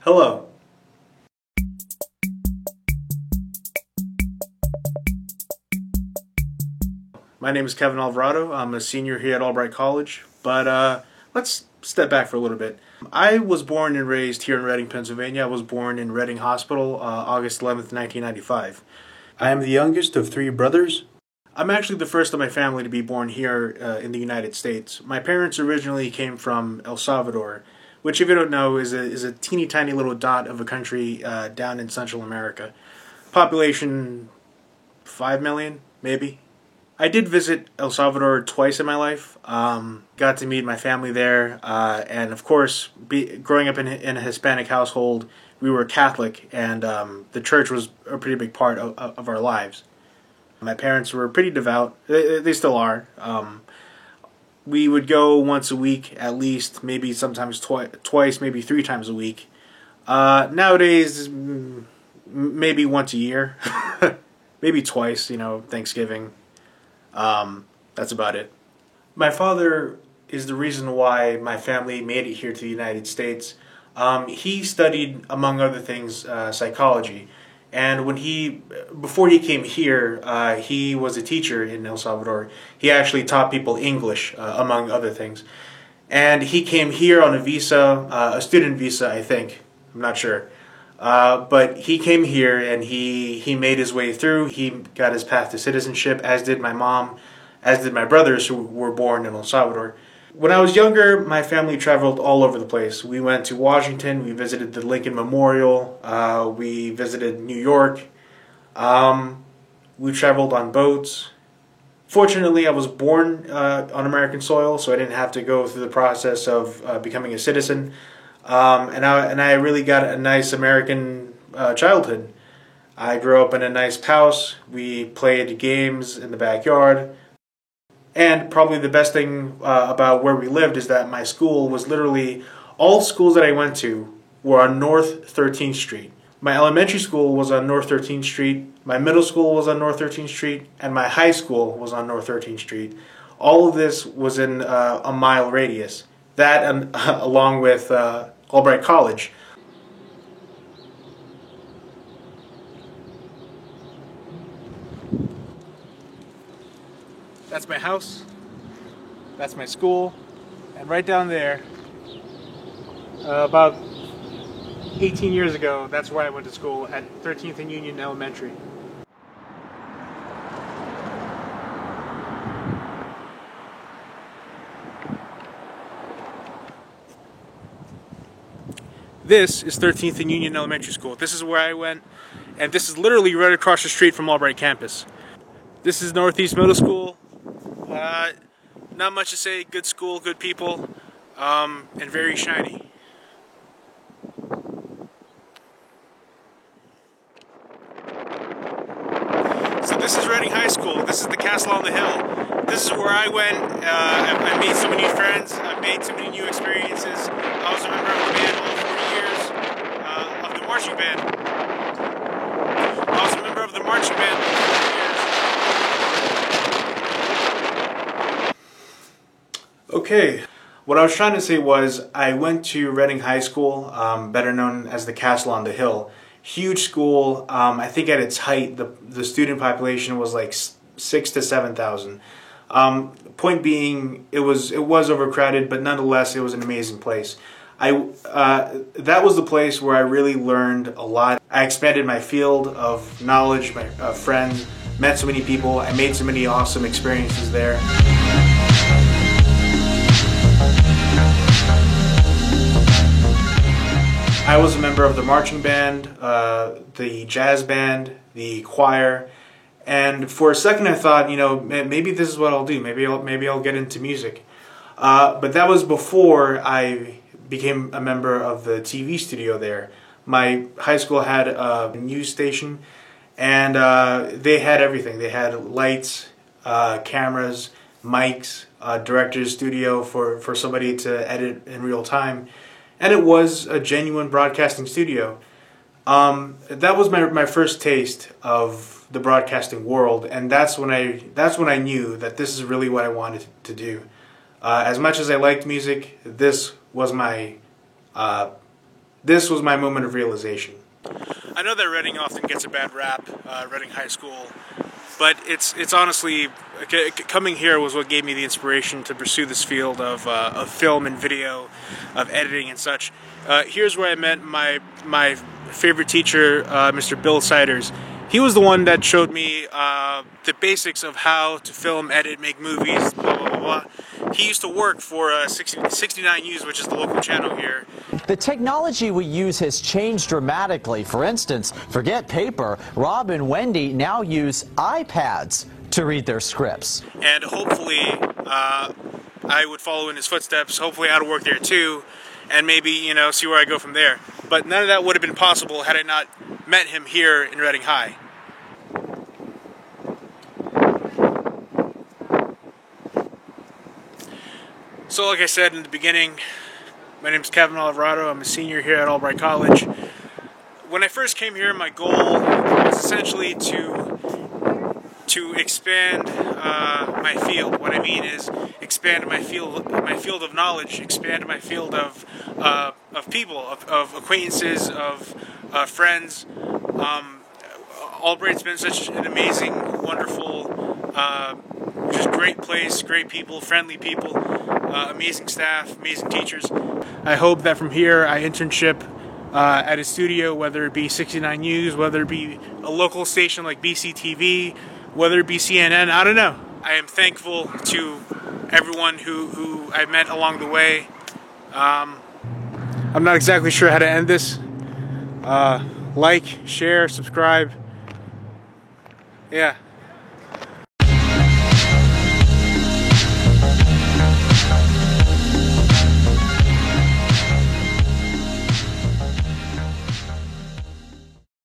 Hello. My name is Kevin Alvarado. I'm a senior here at Albright College, but let's step back for a little bit. I was born and raised here in Reading, Pennsylvania. I was born in Reading Hospital, August 11th, 1995. I am the youngest of three brothers. I'm actually the first of my family to be born here in the United States. My parents originally came from El Salvador, which, if you don't know, is a teeny tiny little dot of a country down in Central America. Population 5 million, maybe. I did visit El Salvador twice in my life. Got to meet my family there, and of course, growing up in a Hispanic household, we were Catholic, and the church was a pretty big part of our lives. My parents were pretty devout. They still are. We would go once a week at least, maybe sometimes twice, maybe 3 times a week. Nowadays, maybe once a year, maybe twice. Thanksgiving. That's about it. My father is the reason why my family made it here to the United States. He studied, among other things, psychology. And before he came here, he was a teacher in El Salvador. He actually taught people English, among other things. And he came here on a visa, a student visa, I think. I'm not sure. But he came here and he made his way through. He got his path to citizenship, as did my mom, as did my brothers who were born in El Salvador. When I was younger, my family traveled all over the place. We went to Washington, we visited the Lincoln Memorial, we visited New York, we traveled on boats. Fortunately, I was born on American soil, so I didn't have to go through the process of becoming a citizen. And I really got a nice American childhood. I grew up in a nice house. We played games in the backyard. And probably the best thing about where we lived is that my school was literally, all schools that I went to were on North 13th Street. My elementary school was on North 13th Street, my middle school was on North 13th Street, and my high school was on North 13th Street. All of this was in a mile radius. That and along with Albright College. That's my house, that's my school, and right down there, about 18 years ago, that's where I went to school, at 13th and Union Elementary. This is 13th and Union Elementary School. This is where I went, and this is literally right across the street from Albright campus. This is Northeast Middle School. Not much to say, good school, good people, and very shiny. So this is Reading High School. This is the castle on the hill. This is where I went. I made so many friends. I made so many new experiences. I was a member of the band all 4 years, of the marching band. I was a member of the marching band all 4 years. Okay, what I was trying to say was I went to Reading High School, better known as the Castle on the Hill. Huge school. I think at its height, the student population was like 6,000 to 7,000. Point being, it was overcrowded, but nonetheless, it was an amazing place. That was the place where I really learned a lot. I expanded my field of knowledge, my friends, met so many people. I made so many awesome experiences there. I was a member of the marching band, the jazz band, the choir, and for a second I thought, maybe this is what I'll do. Maybe I'll get into music. But that was before I became a member of the TV studio there. My high school had a news station, and they had everything. They had lights, cameras, mics, director's studio for somebody to edit in real time. And it was a genuine broadcasting studio. That was my first taste of the broadcasting world, and that's when I knew that this is really what I wanted to do. As much as I liked music, this was my moment of realization. I know that Reading often gets a bad rap, Reading High School, but it's honestly, coming here was what gave me the inspiration to pursue this field of film and video, of editing and such. Here's where I met my favorite teacher, Mr. Bill Siders. He was the one that showed me the basics of how to film, edit, make movies, blah, blah, blah, blah. He used to work for 69 News, which is the local channel here. The technology we use has changed dramatically. For instance, forget paper. Rob and Wendy now use iPads to read their scripts. And hopefully, I would follow in his footsteps. Hopefully, I'd work there too, and maybe, see where I go from there. But none of that would have been possible had I not met him here in Reading High. So like I said in the beginning, my name is Kevin Alvarado. I'm a senior here at Albright College. When I first came here, my goal was essentially to expand my field. What I mean is expand my field of knowledge, expand my field of people, of acquaintances, of friends. Albright's been such an amazing, wonderful, just great place, great people, friendly people, amazing staff, amazing teachers. I hope that from here I internship at a studio, whether it be 69 News, whether it be a local station like BCTV, whether it be CNN, I don't know. I am thankful to everyone who I met along the way. I'm not exactly sure how to end this. Like, share, subscribe. Yeah.